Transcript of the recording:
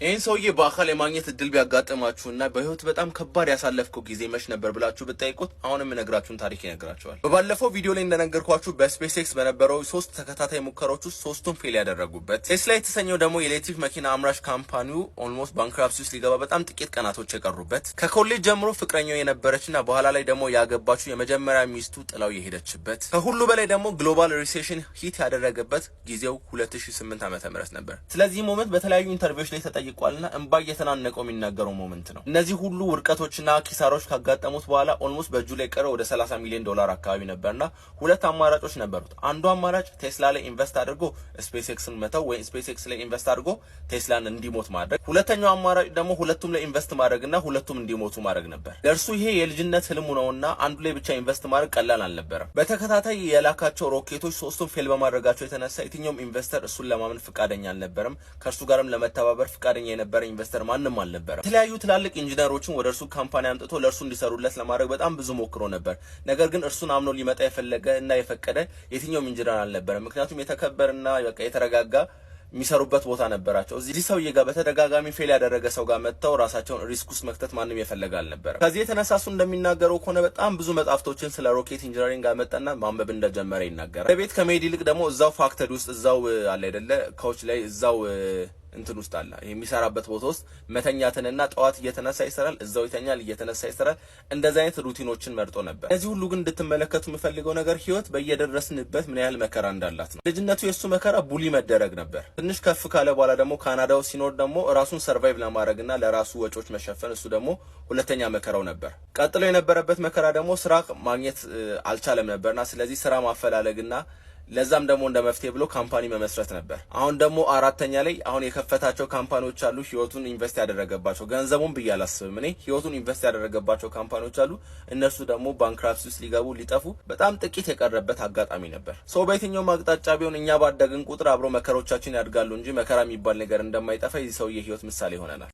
ይህን ሰውዬ በአካል የማግኘት እድል ቢያጋጥማችሁና በህይወት በጣም ከባድ ያሳለፍከው ጊዜ መች ነበር ብላችሁ ብትጠይቁት አሁንም የምነግራችሁን ታሪክ ይነግራችኋል። በባለፈው ቪዲዮ ላይ እንደነገርኳችሁ በስፔስ ኤክስ በነበረው 3 ተከታታይ ሙከራዎች ውስጥ 3ቱም ፌል ያደረጉበት ቴስላ የተሰኘው ደግሞ የኤሌክትሪክ መኪና አምራች ካምፓኒው ኦልሞስት ባንክራፕሲ ውስጥ ሊገባ በጣም ጥቂት ቀናቶች የቀሩበት ከኮሌጅ ጀምሮ ፍቅረኛው የነበረችና በኋላ ላይ ደግሞ ያገባችው የመጀመሪያ ሚስቱ ጥላው የሄደችበት ከሁሉ በላይ ደግሞ ግሎባል ሪሴሽን ሂት ያደረገበት ጊዜው 2008 ዓ.ም ነበር። ስለዚህ ሞመንት በተለያዩ ኢንተርቪዎች ላይ ተጠይቋልና እንባ እየተናነቀው የሚናገረው ሞመንት ነው። እነዚህ ሁሉ ውርቀቶችና ኪሳራዎች ካጋጠሙት በኋላ ኦልሞስት በእጁ ላይ ቀረ ወደ $30 ሚሊዮን አካባቢ ነበርና ሁለት አማራጮች ነበሩት። አንዱ አማራጭ ቴስላ ላይ ኢንቨስት አድርጎ ስፔስ ኤክስን መተው ወይ ስፔስ ኤክስ ላይ ኢንቨስት አድርጎ ቴስላን እንዲሞት ማድረግ። ሁለተኛው አማራጭ ደግሞ ሁለቱም ላይ ኢንቨስት ማድረግና ሁለቱም እንዲሞቱ ማድረግ ነበር። ለእርሱ ይሄ የልጅነት ህልሙ ነውና አንዱ ላይ ብቻ ኢንቨስት ማድረግ ቀላል አልነበረም። በተከታታይ የላካቸው ሮኬቶች 3ቱም ፌል በማድረጋቸው የተነሳ የትኛውም ኢንቨስተር እሱን ለማመን ፍቃደኛ አልነበረም። ከእርሱ ጋርም ለመተባበር ፍቃደኛ የነበረ ኢንቨስተር ማንም አልነበረም። የተለያዩ ትላልቅ ኢንጂነሮችን ወደ እርሱ ካምፓኒ አምጥቶ ለእርሱ እንዲሰሩለት ለማድረግ በጣም ብዙ ሞክሮ ነበር። ነገር ግን እርሱን አምኖ ሊመጣ የፈለገ እና የፈቀደ የትኛውም ኢንጂነር አልነበረም። ምክንያቱም የተከበረና በቃ የተረጋጋ የሚሰሩበት ቦታ ነበራቸው። እዚህ ሰውዬ ጋር በተደጋጋሚ ፌል ያደረገ ሰው ጋር መጥተው ራሳቸውን ሪስክ ውስጥ መክተት ማንም የፈለገ አልነበረ። ከዚህ የተነሳሱ እንደሚናገረው ከሆነ በጣም ብዙ መጽሐፍቶችን ስለ ሮኬት ኢንጂነሪንግ አመጣና ማንበብ እንደጀመረ ይናገራል። በቤት ከመሄድ ይልቅ ደግሞ እዛው ፋክተሪ ውስጥ እዛው አለ አይደለ ካውች ላይ እዛው እንትን ውስጥ አለ የሚሰራበት ቦታ ውስጥ መተኛትንና ጠዋት እየተነሳ ይሰራል፣ እዛው ይተኛል፣ እየተነሳ ይሰራል። እንደዛ አይነት ሩቲኖችን መርጦ ነበር። እዚህ ሁሉ ግን እንድትመለከቱ የምፈልገው ነገር ህይወት በየደረስንበት ምን ያህል መከራ እንዳላት ነው። ልጅነቱ የሱ መከራ ቡሊ መደረግ ነበር። ትንሽ ከፍ ካለ በኋላ ደግሞ ካናዳው ሲኖር ደግሞ ራሱን ሰርቫይቭ ለማድረግና ለራሱ ወጪዎች መሸፈን እሱ ደግሞ ሁለተኛ መከራው ነበር። ቀጥሎ የነበረበት መከራ ደግሞ ስራ ማግኘት አልቻለም ነበርና ስለዚህ ስራ ማፈላለግና ለዛም ደግሞ እንደ መፍትሄ ብሎ ካምፓኒ መመስረት ነበር። አሁን ደግሞ አራተኛ ላይ አሁን የከፈታቸው ካምፓኒዎች አሉ። ህይወቱን ኢንቨስት ያደረገባቸው ገንዘቡን ብዬ አላስብም እኔ ህይወቱን ኢንቨስት ያደረገባቸው ካምፓኒዎች አሉ። እነሱ ደግሞ ባንክራፕሲ ውስጥ ሊገቡ ሊጠፉ በጣም ጥቂት የቀረበት አጋጣሚ ነበር። ሰው በየትኛውም አቅጣጫ ቢሆን እኛ ባደግን ቁጥር አብሮ መከሮቻችን ያድጋሉ እንጂ መከራ የሚባል ነገር እንደማይጠፋ የዚህ ሰውዬ ህይወት ምሳሌ ሆነናል።